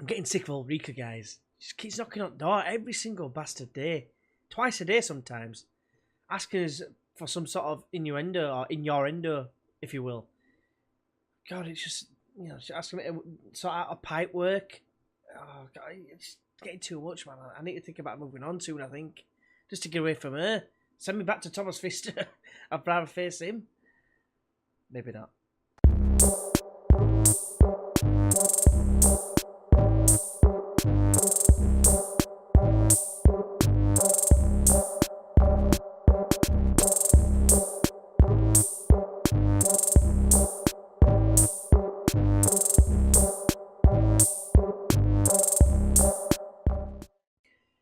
I'm getting sick of Ulrika, guys. She keeps knocking on the door every single bastard day. Twice a day sometimes. Asking us for some sort of innuendo or innuendo, if you will. God, it's just, she's asking me to sort out a pipe work. Oh, God, it's getting too much, man. I need to think about moving on soon, I think. Just to get away from her. Send me back to Tomas Fister. I'd rather face him. Maybe not.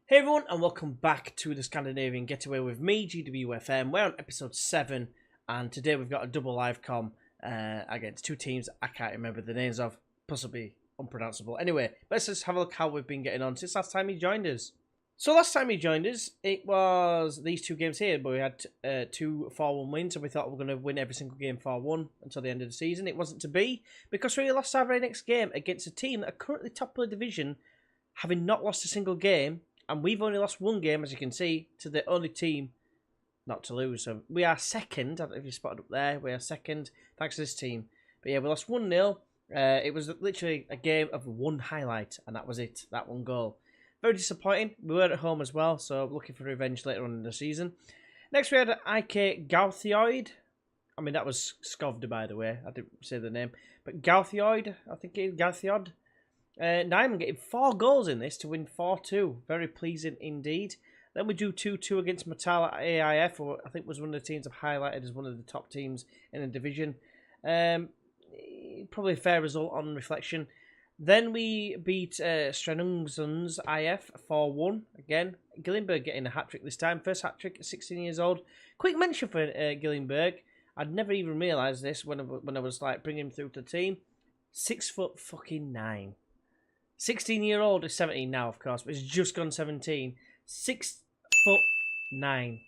Hey everyone, and welcome back to the Scandinavian Getaway with me, GWFM. We're on episode 7, and today we've got a double live com against two teams I can't remember the names of, possibly unpronounceable. Anyway, let's just have a look how we've been getting on since last time he joined us. So last time he joined us, it was these two games here, but we had 2 4-1 wins, and we thought we were going to win every single game 4-1 until the end of the season. It wasn't to be, because we lost our very next game against a team that are currently top of the division, having not lost a single game. And we've only lost 1 game, as you can see, to the only team not to lose. So we are second. I don't know if you spotted up there. We are second, thanks to this team. But yeah, we lost 1-0. It was literally a game of 1 highlight, and that was it. That 1 goal. Very disappointing. We were at home as well, so looking for revenge later on in the season. Next, we had IK Gauthiod. I mean, that was Scovda, by the way. I didn't say the name. But Gauthiod, I think it is Gauthiod. Nyman getting 4 goals in this to win 4-2. Very pleasing indeed. Then we do 2-2 against Matala AIF, who I think was one of the teams I've highlighted as one of the top teams in the division. Probably a fair result on reflection. Then we beat Strenungsund's IF 4-1. Again, Gillenberg getting a hat-trick this time. First hat-trick at 16 years old. Quick mention for Gillenberg. I'd never even realised this when I was like bringing him through to the team. 6'9". 16-year-old is 17 now, of course, but he's just gone 17. 6'9".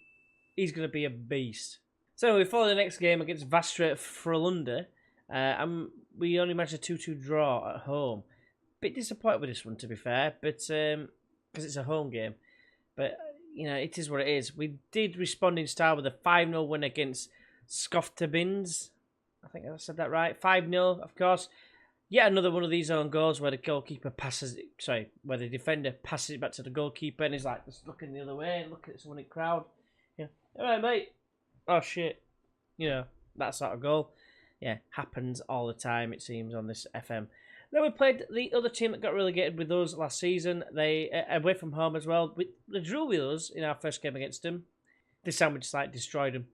He's going to be a beast. So we follow the next game against Vastra Frölunda. And we only managed a 2-2 draw at home. Bit disappointed with this one, to be fair, but because it's a home game. But, it is what it is. We did respond in style with a 5-0 win against Skoftabins. I think I said that right. 5-0, of course. Yet another one of these own goals where the goalkeeper where the defender passes it back to the goalkeeper and he's like just looking the other way, looking at someone in the crowd. Yeah, all right, mate. Oh shit, that sort of goal. Yeah, happens all the time it seems on this FM. Then we played the other team that got relegated with us last season. They away from home as well. They drew with us in our first game against them. This time we just destroyed them.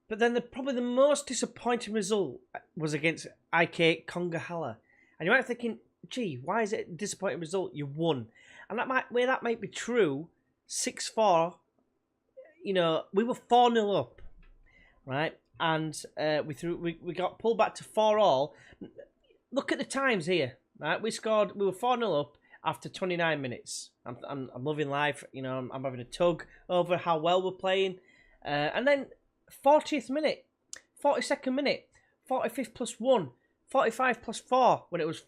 But then probably the most disappointing result was against IK Kongahalla. And you might be thinking, gee, why is it a disappointing result? You won. And that might be true, 6-4, we were 4-0 up, right? And we got pulled back to 4-all. Look at the times here, right? We were 4-0 up after 29 minutes. I'm loving life, I'm having a tug over how well we're playing. And then 40th minute, 42nd minute, 45th plus 1. 45 plus 4 when it was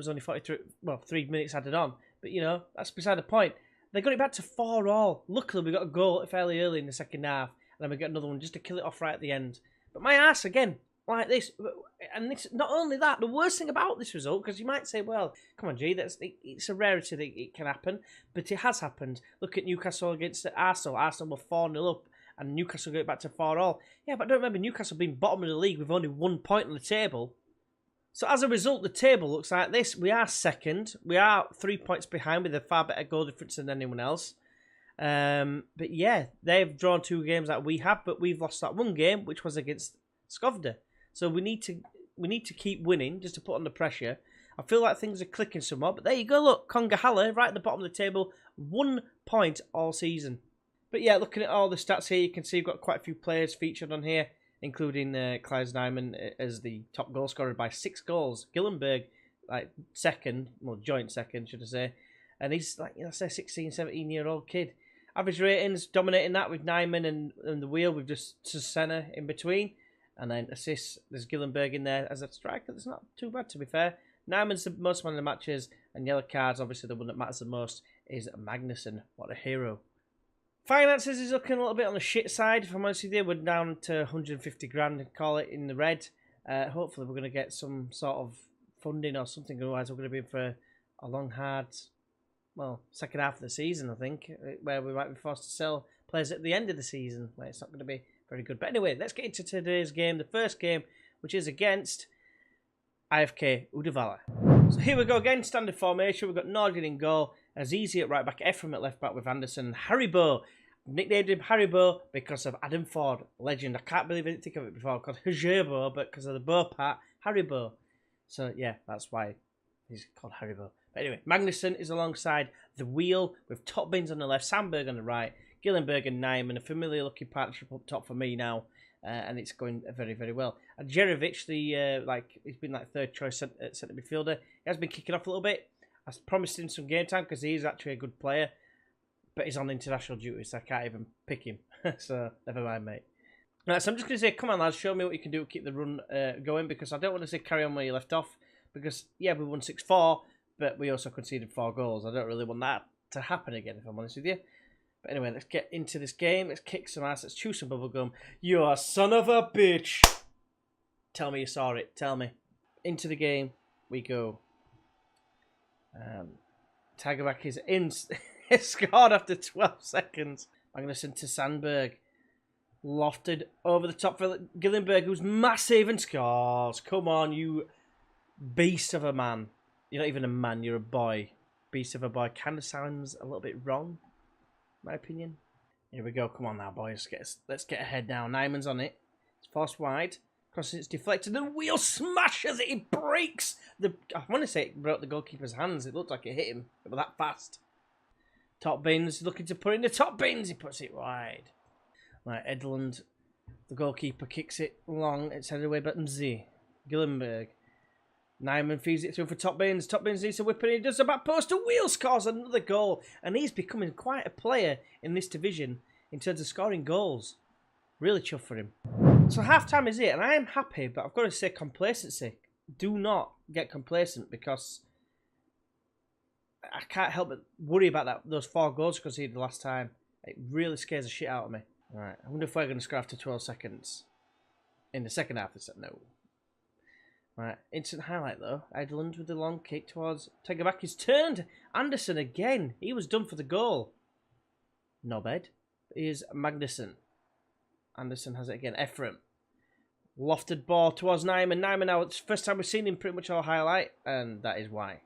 only 43. Well, 3 minutes added on, but that's beside the point. They got it back to 4-all. Luckily, we got a goal fairly early in the second half, and then we got another one just to kill it off right at the end. But my ass again, like this, and it's not only that. The worst thing about this result, because you might say, "Well, come on, G, it's a rarity that it can happen," but it has happened. Look at Newcastle against Arsenal. Arsenal were 4-0 up, and Newcastle got it back to 4-all. Yeah, but don't remember Newcastle being bottom of the league with only 1 point on the table. So as a result, the table looks like this. We are second. We are 3 points behind with a far better goal difference than anyone else. But yeah, they've drawn 2 games that we have, but we've lost that 1 game, which was against Skovda. So we need to keep winning just to put on the pressure. I feel like things are clicking somewhat, but there you go. Look, Kongahalla right at the bottom of the table, 1 point all season. But yeah, looking at all the stats here, you can see we've got quite a few players featured on here, including Klaus Nyman as the top goal scorer by 6 goals. Gillenberg, second, well, joint second, should I say. And he's 16, 17-year-old kid. Average ratings, dominating that with Nyman and the wheel with just Senna in between. And then assists, there's Gillenberg in there as a striker. That's not too bad, to be fair. Nyman's the most man of the matches. And yellow cards, obviously the one that matters the most, is Magnusson. What a hero. Finances is looking a little bit on the shit side, if I'm honest with you. We're down to 150 grand, and call it, in the red. Hopefully we're going to get some sort of funding or something, otherwise we're going to be in for a long, hard, well, second half of the season, I think, where we might be forced to sell players at the end of the season, where it's not going to be very good. But anyway, let's get into today's game, the first game, which is against IFK Uddevalla. So here we go again, standard formation. We've got Nordin in goal, Azizi at right back, Ephraim at left back with Anderson, and Haribo. Nicknamed him Haribo because of Adam Ford, legend. I can't believe I didn't think of it before, called Hajebo, but because of the bow part, Haribo. So yeah, that's why he's called Haribo. But anyway, Magnusson is alongside the wheel with Top Bins on the left, Sandberg on the right, Gillenberg and Nyman, a familiar looking partnership up top for me now. And it's going very, very well. And Jerovic, he's been like third choice centre midfielder. He has been kicking off a little bit. I promised him some game time because he's actually a good player, but he's on international duty, so I can't even pick him. So never mind, mate. Right, so I'm just going to say, come on, lads, show me what you can do to keep the run going, because I don't want to say carry on where you left off, because yeah, we won 6-4, but we also conceded 4 goals. I don't really want that to happen again, if I'm honest with you. But anyway, let's get into this game. Let's kick some ass. Let's chew some bubblegum. You are son of a bitch. Tell me you saw it. Tell me. Into the game we go. Tagerback is in. Scored after 12 seconds. Magnusson to Sandberg. Lofted over the top for Gillenberg, who's massive, and scores. Come on, you beast of a man. You're not even a man, you're a boy. Beast of a boy. Kind of sounds a little bit wrong, my opinion. Here we go. Come on now, boys. Let's get ahead now. Nyman's on it. It's forced wide. Crossing, it's deflected. The wheel smashes it. It breaks. I want to say it broke the goalkeeper's hands. It looked like it hit him. It was that fast. Top Bins looking to put in the Top Bins. He puts it wide. Right, Edlund, the goalkeeper, kicks it long. It's headed away by Mzi. Gillenberg. Nyman feeds it through for Top Bins. Top Bins needs to whip it. He does the back post. A wheel scores another goal. And he's becoming quite a player in this division in terms of scoring goals. Really chuffed for him. So half-time is it. And I am happy, but I've got to say complacency. Do not get complacent, because I can't help but worry about those 4 goals conceded last time. It really scares the shit out of me. Right, I wonder if we're going to score after 12 seconds. In the second half, no. Right, instant highlight though. Edlund with the long kick towards Tagerback. He's turned Anderson again. He was done for the goal. No bed. Here's Magnusson. Anderson has it again. Ephraim. Lofted ball towards Nyman. Nyman now, it's the first time we've seen him pretty much all highlight, and that is why.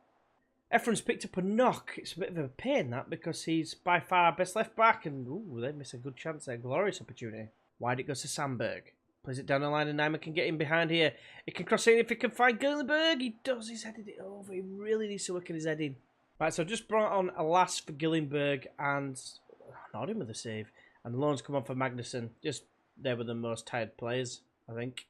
Ephraim's picked up a knock. It's a bit of a pain, that, because he's by far our best left back, and ooh, they miss a good chance there. Glorious opportunity. Wide it goes to Sandberg. Plays it down the line, and Nyman can get in behind here. He can cross in if he can find Gillenberg. He does. He's headed it over. He really needs to work at his heading. Right, so I've just brought on a last for Gillenberg, and not him with a save. And the loans come on for Magnusson. Just, they were the most tired players, I think.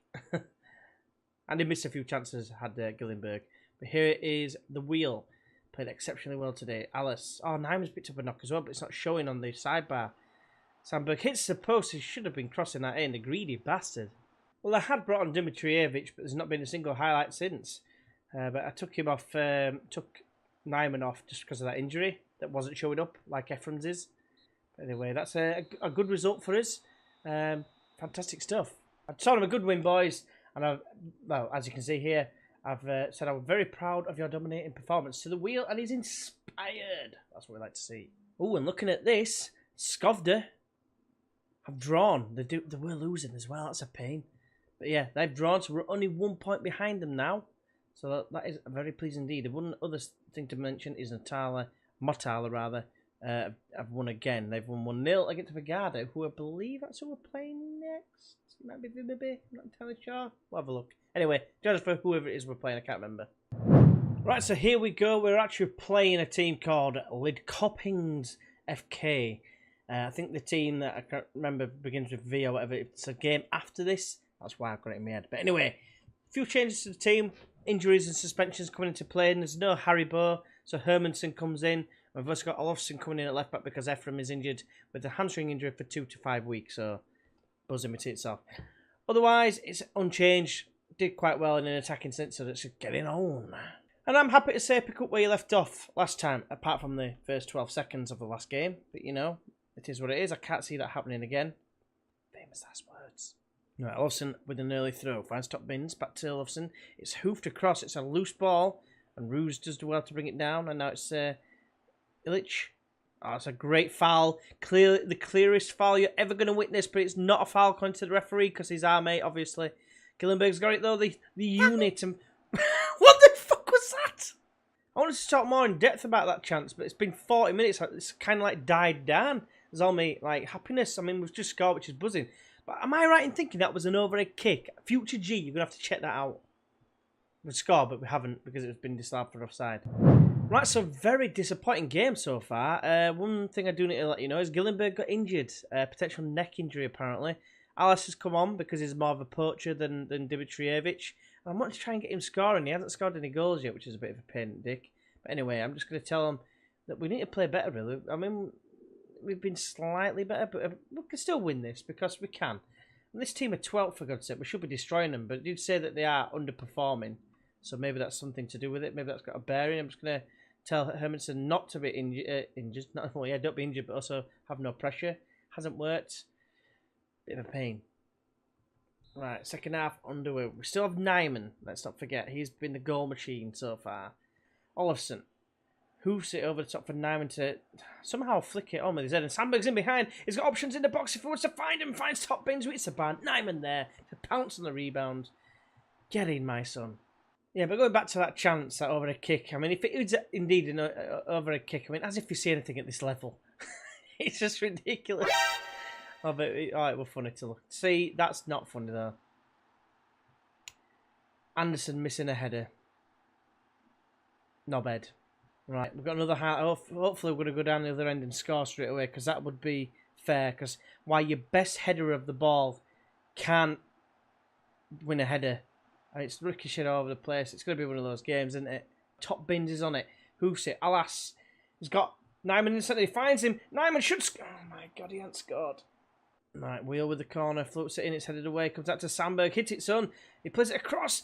And he missed a few chances, had Gillenberg. But here is the wheel. Played exceptionally well today. Alice. Oh, Nyman's picked up a knock as well, but it's not showing on the sidebar. Sandberg hits the post. He should have been crossing that in. The greedy bastard. Well, I had brought on Dimitrievich, but there's not been a single highlight since. But I took him off, took Nyman off just because of that injury that wasn't showing up like Ephraim's is. But anyway, that's a good result for us. Fantastic stuff. I told him a good win, boys. And well, as you can see here, I've said I'm very proud of your dominating performance to the wheel, and he's inspired. That's what we like to see. Oh, and looking at this, Skovda have drawn. They were losing as well. That's a pain. But yeah, they've drawn, so we're only 1 point behind them now. So that is very pleasing indeed. The one other thing to mention is Motala rather, have won again. They've won 1-0 against Vigada, who I believe that's who we're playing next. It might be Vibibi, I'm not entirely sure. We'll have a look. Anyway, just for whoever it is we're playing, I can't remember. Right, so here we go. We're actually playing a team called Lidkopings FK. I think the team that I can't remember begins with V or whatever. It's a game after this. That's why I've got it in my head. But anyway, a few changes to the team. Injuries and suspensions coming into play. And there's no Haribo, so Hermanson comes in. We've also got Olofsson coming in at left back because Ephraim is injured with a hamstring injury for 2 to 5 weeks. So, buzzing with itself. Otherwise, it's unchanged. Did quite well in an attacking sense, so it's getting on. And I'm happy to say pick up where you left off last time, apart from the first 12 seconds of the last game. But, you know, it is what it is. I can't see that happening again. Famous last words. Right, Olofsson with an early throw. Finds top bins. Back to Olofsson. It's hoofed across. It's a loose ball. And Roos does well to bring it down. And now it's Illich. Oh, it's a great foul. Clearly the clearest foul you're ever going to witness. But it's not a foul according to the referee because he's our mate, obviously. Gillenberg's got it, though. The unit. And what the fuck was that? I wanted to talk more in depth about that chance, but it's been 40 minutes. It's kind of like died down. There's all my like happiness. I mean, we've just scored, which is buzzing. But am I right in thinking that was an overhead kick? Future G, you're going to have to check that out. We've scored, but we haven't because it's been disallowed for offside. Right, so very disappointing game so far. One thing I do need to let you know is Gillenberg got injured. Potential neck injury, apparently. Alice has come on because he's more of a poacher than Dimitrijevic. I want to try and get him scoring. He hasn't scored any goals yet, which is a bit of a pain in the dick. But anyway, I'm just going to tell him that we need to play better, really. I mean, we've been slightly better, but we can still win this because we can. And this team are 12th, for God's sake. We should be destroying them, but you'd say that they are underperforming. So maybe that's something to do with it. Maybe that's got a bearing. I'm just going to tell Hermanson not to be injured. Not only, yeah, don't be injured, but also have no pressure. Hasn't worked. Bit of a pain. Right, second half underway. We still have Nyman. Let's not forget. He's been the goal machine so far. Olofsson. Hoofs it over the top for Nyman to somehow flick it on with his head. And Sandberg's in behind. He's got options in the box if he wants to find him. Finds top bins. It's a ban. Nyman there to pounce on the rebound. Get in, my son. Yeah, but going back to that chance, that overhead kick. I mean, if it was indeed an overhead kick, I mean, as if you see anything at this level. It's just ridiculous. Oh, but it was funny to look. See, that's not funny though. Anderson missing a header. No bed. Right, we've got another half. Hopefully we're going to go down the other end and score straight away because that would be fair. Because why your best header of the ball can't win a header. And it's ricocheted all over the place. It's going to be one of those games, isn't it? Top bins is on it. Hoofs it. Alas, he's got Nyman in the centre. He finds him. Nyman should score. Oh my God, he hasn't scored. Right, Wheel with the corner, floats it in, it's headed away, comes out to Sandberg, hits it, son. He plays it across.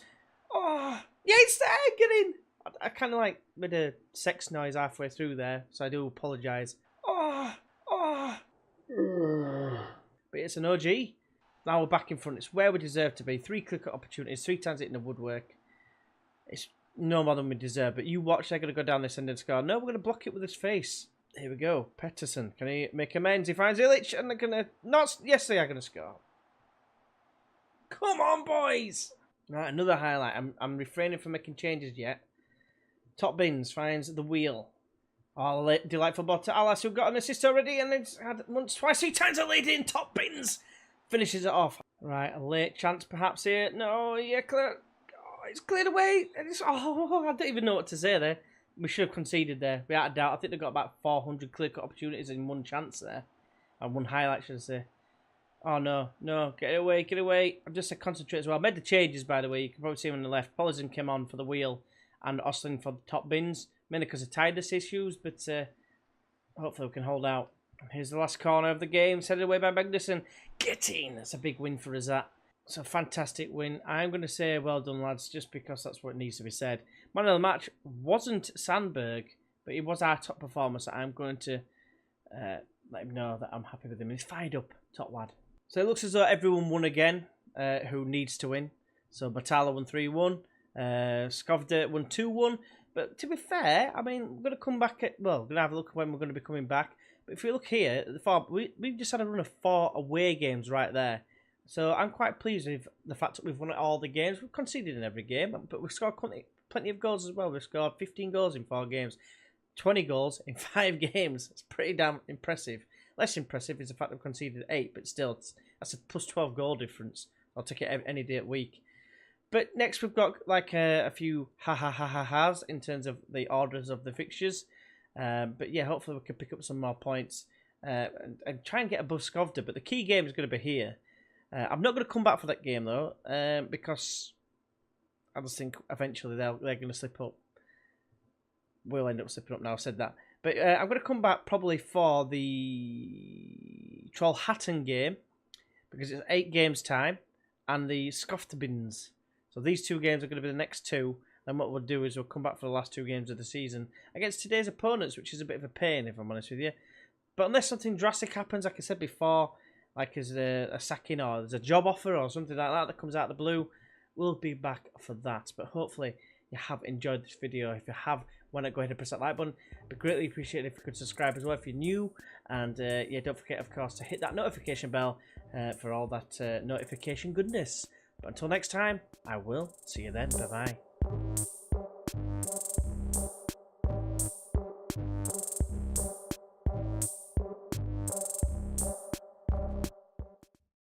Oh, yeah, it's there, get in. I kind of like made a sex noise halfway through there, so I do apologise. Oh. But it's an OG. Now we're back in front. It's where we deserve to be. 3 clear-cut opportunities, 3 times hitting the woodwork. It's no more than we deserve, but you watch, they're going to go down this end and score. No, we're going to block it with his face. Here we go. Pettersson. Can he make amends? He finds Illich and they're going to... Not... Yes, they are going to score. Come on, boys! Right, another highlight. I'm refraining from making changes yet. Top bins finds the wheel. Oh, delightful ball to Alas, who got an assist already and it's had once, twice, 3 times a lead in. Top bins finishes it off. Right, a late chance perhaps here. No, yeah, clear. Oh, it's cleared away. Oh, I don't even know what to say there. We should have conceded there, without a doubt. I think they got about 400 clear-cut opportunities in one chance there. And one highlight, should I say. Oh, no. Get away, get away. I've just said concentrate as well. I made the changes, by the way. You can probably see them on the left. Pollison came on for the wheel and Ostlin for the top bins. Mainly because of tidiness issues, but hopefully we can hold out. Here's the last corner of the game. Headed away by Magnuson. Get in! That's a big win for us, that. It's a fantastic win. I'm going to say well done, lads, just because that's what needs to be said. Man of the match wasn't Sandberg, but he was our top performer, so I'm going to let him know that I'm happy with him. He's fired up, top lad. So it looks as though everyone won again who needs to win. So Batala won 3-1, Skovda won 2-1. But to be fair, I mean, we're going to come back at... Well, we're going to have a look at when we're going to be coming back. But if you look here, we've just had a run of 4 away games right there. So I'm quite pleased with the fact that we've won all the games. We've conceded in every game, but we've scored plenty of goals as well. We've scored 15 goals in 4 games, 20 goals in 5 games. It's pretty damn impressive. Less impressive is the fact that we've conceded 8, but still, that's a plus 12 goal difference. I'll take it any day of the week. But next we've got like a few ha-ha-ha-ha-has in terms of the orders of the fixtures. But yeah, hopefully we can pick up some more points and try and get above Skovda. But the key game is going to be here. I'm not going to come back for that game though, because I just think eventually they're going to slip up. We'll end up slipping up now, I've said that. But I'm going to come back probably for the Trollhättan game, because it's 8 games time, and the Skoftabins. So these 2 games are going to be the next 2. Then what we'll do is we'll come back for the last 2 games of the season against today's opponents, which is a bit of a pain, if I'm honest with you. But unless something drastic happens, like I said before, like there's a sacking or there's a job offer or something like that that comes out of the blue, we'll be back for that. But hopefully you have enjoyed this video. If you have, why not go ahead and press that like button? It'd be greatly appreciated if you could subscribe as well if you're new. And yeah, don't forget, of course, to hit that notification bell for all that notification goodness. But until next time, I will see you then. Bye-bye.